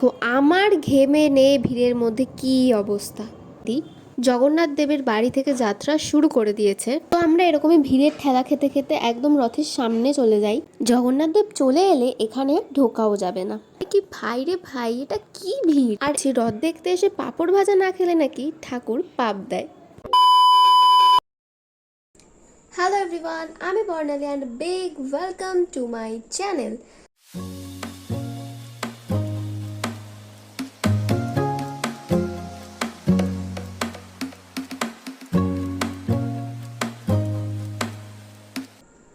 তো আমার ঘেমে নিয়ে ভিড়ের মধ্যে কি অবস্থা। জগন্নাথ দেবের বাড়ি থেকে যাত্রা শুরু করে দিয়েছে। তো আমরা এরকমই ভিড়ের ঠেলা খেতে খেতে একদম রথের সামনে চলে যাই। জগন্নাথ দেব চলে এলে এখানে ঢোকাও যাবে না। কি ভাই রে ভাই, এটা কি ভিড়! আর সে রথ দেখতে এসে পাঁপড় ভাজা না খেলে নাকি ঠাকুর পাপ দেয়। হ্যালো এভরিওয়ান, আমি Barnali and big welcome to my channel.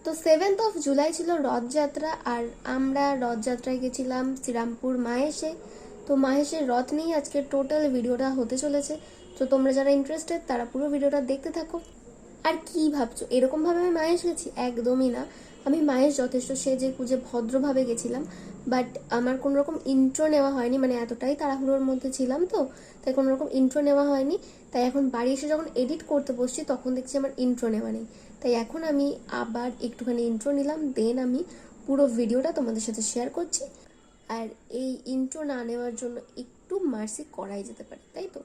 তো 7th of জুলাই ছিল রথযাত্রা, আর আমরা রথযাত্রায় গেছিলাম শ্রীরামপুর মাহেশে। তো মাহেশের রথ নিয়েই আজকে টোটাল ভিডিওটা হতে চলেছে। তো তোমরা যারা ইন্টারেস্টেড তারা পুরো ভিডিওটা দেখতে থাকো। আর কি ভাবছো এরকমভাবে আমি মাহেশ গেছি? একদমই না। আমি মাহেশ যথেষ্ট সেজে গুজে ভদ্রভাবে গেছিলাম, বাট আমার কোনো রকম ইন্ট্রো নেওয়া হয়নি, মানে এতটাই তাড়াহুড়োর মধ্যে ছিলাম, তো তাই কোনো রকম ইন্ট্রো নেওয়া হয়নি। তাই এখন বাড়ি এসে যখন এডিট করতে বসছি তখন দেখছি আমার ইন্ট্রো নেওয়া নেই। তাই এখন আমি আবার একটুখানি ইন্ট্রো নিলাম, দেন আমি পুরো ভিডিওটা তোমাদের সাথে শেয়ার করছি। আর এই ইন্ট্রো না নেওয়ার জন্য একটু মার্সি করাই যেতে পারে, তাই তো।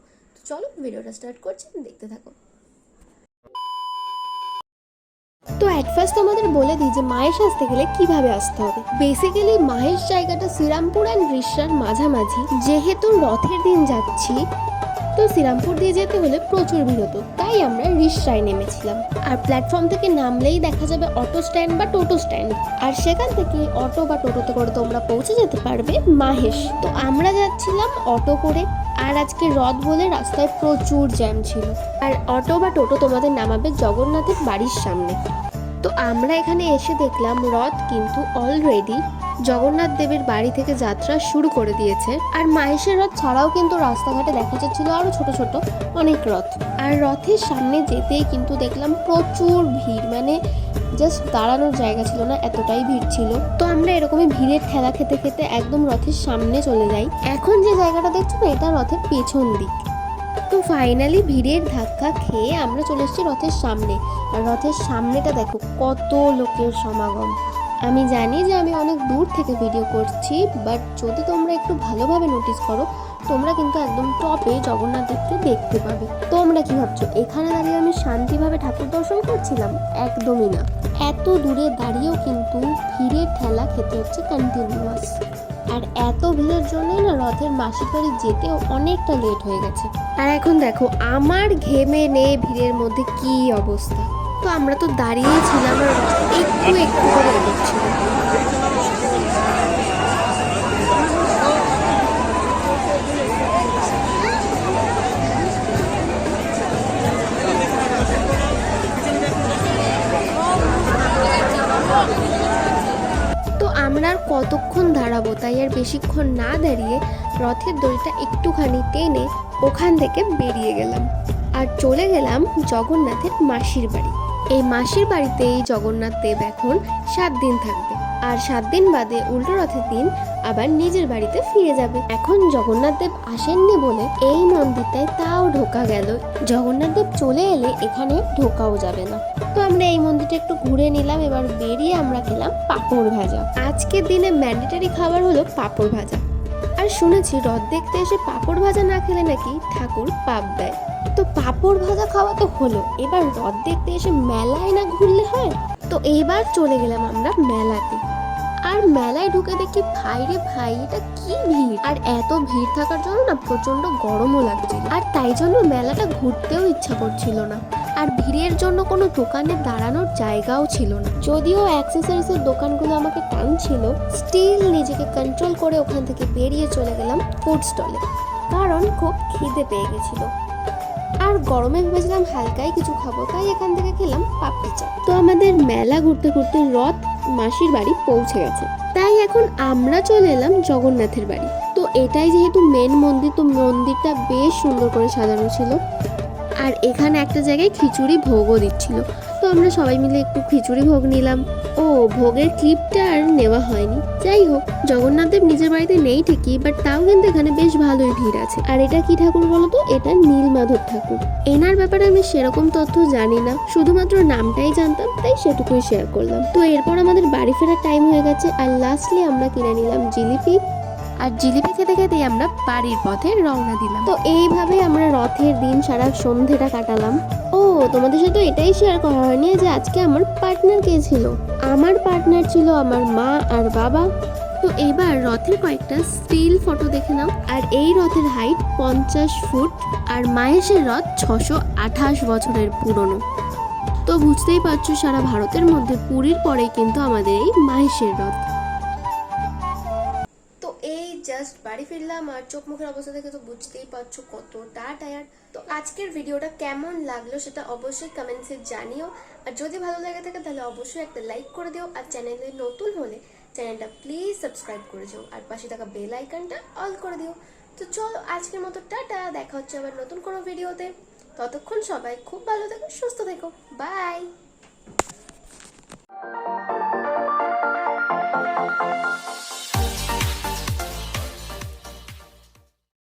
চলো ভিডিওটা স্টার্ট করছি, দেখতে থাকো। তো অ্যাট ফার্স্ট তোমাদের বলে দিই যে মাহেশ আসতে গেলে কিভাবে আসতে হবে। বেসিক্যালি মাহেশ জায়গাটা শ্রীরামপুর অ্যান্ড রিষড়ার মাঝামাঝি। যেহেতু রথের দিন যাচ্ছি, তো শ্রীরামপুর দিয়ে যেতে হলে প্রচুর ভিড় হতো, তাই আমরা রিষড়ায় নেমেছিলাম। আর প্ল্যাটফর্ম থেকে নামলেই দেখা যাবে অটো স্ট্যান্ড বা টোটো স্ট্যান্ড, আর সেখান থেকে অটো বা টোটোতে করে তোমরা পৌঁছে যেতে পারবে মাহেশ। তো আমরা যাচ্ছিলাম অটো করে, আর আজকে রথ বলে রাস্তায় প্রচুর জ্যাম ছিল। আর অটো বা টোটো তোমাদের নামাবে জগন্নাথের বাড়ির সামনে। তো আমরা এখানে এসে দেখলাম রথ কিন্তু অলরেডি জগন্নাথ দেবের বাড়ি থেকে যাত্রা শুরু করে দিয়েছে। আর মাহেশের রথ ছাড়াও কিন্তু রাস্তাঘাটে দেখা যাচ্ছিল আরো ছোট ছোট অনেক রথ। আর রথের সামনে যেতেই কিন্তু দেখলাম প্রচুর ভিড়, মানে জাস্ট দাঁড়ানোর জায়গা ছিল না, এতটাই ভিড় ছিল। তো আমরা এরকমই ভিড়ের ঠেলা খেতে খেতে একদম রথের সামনে চলে যাই। এখন যে জায়গাটা দেখছো না, এটা রথের পেছন দিক। তো ফাইনালি ভিড়ের ধাক্কা খেয়ে আমরা চলে এসেছি রথের সামনে। আর রথের সামনেটা দেখো কত লোকের সমাগম। আমি জানি যে আমি অনেক দূর থেকে ভিডিও করছি, বাট যদি তোমরা একটু ভালোভাবে নোটিস করো, তোমরা কিন্তু একদম টপে জগন্নাথ দেবকে দেখতে পাবে। তোমরা কি ভাবছো এখানে দাঁড়িয়ে আমি শান্তিভাবে ঠাকুর দর্শন করছিলাম? একদমই না। এত দূরে দাঁড়িয়েও কিন্তু ভিড়ের ঠেলা খেতে হচ্ছে কন্টিনিউয়াস। আর এত ভিড়ের জন্যই না রথের মাসির বাড়ি যেতেও অনেকটা লেট হয়ে গেছে। আর এখন দেখো আমার ঘেমে নিয়ে ভিড়ের মধ্যে কি অবস্থা। তো আমরা তো দাঁড়িয়েই ছিলাম, আর একটু একটু করে এগোচ্ছিল। তো আমরা আর কতক্ষণ দাঁড়াবো, তাই আর বেশিক্ষণ না দাঁড়িয়ে রথের দড়িটা একটুখানি টেনে ওখান থেকে বেরিয়ে গেলাম। আর চলে গেলাম জগন্নাথের মাসির বাড়ি। এই মাসির বাড়িতে এই জগন্নাথ দেব এখন 7 দিন থাকবে, আর 7 দিন বাদে উল্টো রথের দিন আবার নিজের বাড়িতে ফিরে যাবে। এখন জগন্নাথ দেব আসেননি বলে এই মন্দিরটায় তাও ঢোকা গেল। জগন্নাথ দেব চলে এলে এখানে ঢোকাও যাবে না। তো আমরা এই মন্দিরটা একটু ঘুরে নিলাম, এবার বেরিয়ে আমরা খেলাম পাঁপড় ভাজা। আজকের দিনে ম্যান্ডেটারি খাবার হলো পাঁপড় ভাজা। আর শুনেছি রথ দেখতে এসে পাঁপড় ভাজা না খেলে নাকি ঠাকুর পাপ দেয়। তো পাঁপড় ভাজা খাওয়া তো হলো, এবার রথ দেখতে এসে মেলায় না ঘুরলে হয়। তো এইবার চলে গেলাম আমরা মেলাতে। আর মেলায় ঢুকে দেখি ভাই রে ভাই, এটা কি ভিড়! আর এত ভিড় থাকার জন্য না প্রচন্ড গরমও লাগছিল, আর তাই জন্য মেলাটা ঘুরতেও ইচ্ছা করছিল না। আর ভিড়ের জন্য কোনো দোকানে দাঁড়ানোর জায়গাও ছিল না। যদিও অ্যাক্সেসরিজের দোকানগুলো আমাকে টানছিল, স্টিল নিজেকে কন্ট্রোল করে ওখান থেকে বেরিয়ে চলে গেলাম ফুড স্টলে, কারণ খুব খিদে পেয়ে গেছিল। আর গরমে ভেবেছিলাম হালকাই কিছু খাবো, তাই এখান থেকে খেলাম পাপড়ি চাট। তো আমাদের মেলা ঘুরতে ঘুরতে রথ মাসির বাড়ি পৌঁছে গেছে, তাই এখন আমরা চলে এলাম জগন্নাথের বাড়ি। তো এটাই যেহেতু মেন মন্দির, তো মন্দিরটা বেশ সুন্দর করে সাজানো ছিল। আর এখানে একটা জায়গায় খিচুড়ি ভোগও দিচ্ছিল, তো আমরা সবাই মিলে একটু খিচুড়ি ভোগ নিলাম। ও ভোগের ক্লিপটা আর নেওয়া হয়নি। যাই হোক, জগন্নাথ দেব নিজের বাড়িতে নেই ঠিকই, বাট তাও কিন্তু এখানে বেশ ভালোই ভিড় আছে। আর এটা কি ঠাকুর বলতো? এটা নীলমাধব ঠাকুর। এনার ব্যাপারে আমি সেরকম তথ্য জানি না, শুধুমাত্র নামটাই জানতাম, তাই সেটুকুই শেয়ার করলাম। তো এরপর আমাদের বাড়ি ফেরার টাইম হয়ে গেছে, আর লাস্টলি আমরা কিনে নিলাম জিলিপি আর জিলিপি খেতে খেতেই আমরা বাড়ির পথে রওনা দিলাম। তো এইভাবে আমরা রথের দিন সারা সন্ধ্যেটা কাটালাম। ও তোমাদের সাথে এটাই শেয়ার করা হয়নি যে আজকে আমার পার্টনার কে ছিল। আমার পার্টনার ছিল আমার মা আর বাবা। তো এবার রথের কয়েকটা স্টিল ফটো দেখে নাও। আর এই রথের হাইট 50 ফুট আর মাহেশের রথ 628 বছরের পুরনো। তো বুঝতেই পারছো সারা ভারতের মধ্যে পুরীর পরেই কিন্তু আমাদের এই মাহেশের রথ। তো এই জাস্ট বাড়ি ফিরলাম আর চোখ মুখের অবস্থা দেখে তো বুঝতেই পারছো কতটা টায়ার্ড। তো আজকের ভিডিওটা কেমন লাগলো সেটা অবশ্যই কমেন্টসে জানিও। আর যদি ভালো লাগে থাকে তাহলে অবশ্যই একটা লাইক করে দিও। আর চ্যানেলে নতুন হলে চ্যানেলটা প্লিজ সাবস্ক্রাইব করে দিও আর পাশে থাকা বেল আইকনটা অল করে দিও। তো চলো আজকের মতো টাটা, দেখা হচ্ছে আবার নতুন কোনো ভিডিওতে। ততক্ষণ সবাই খুব ভালো থেকো, সুস্থ থেকো, বাই।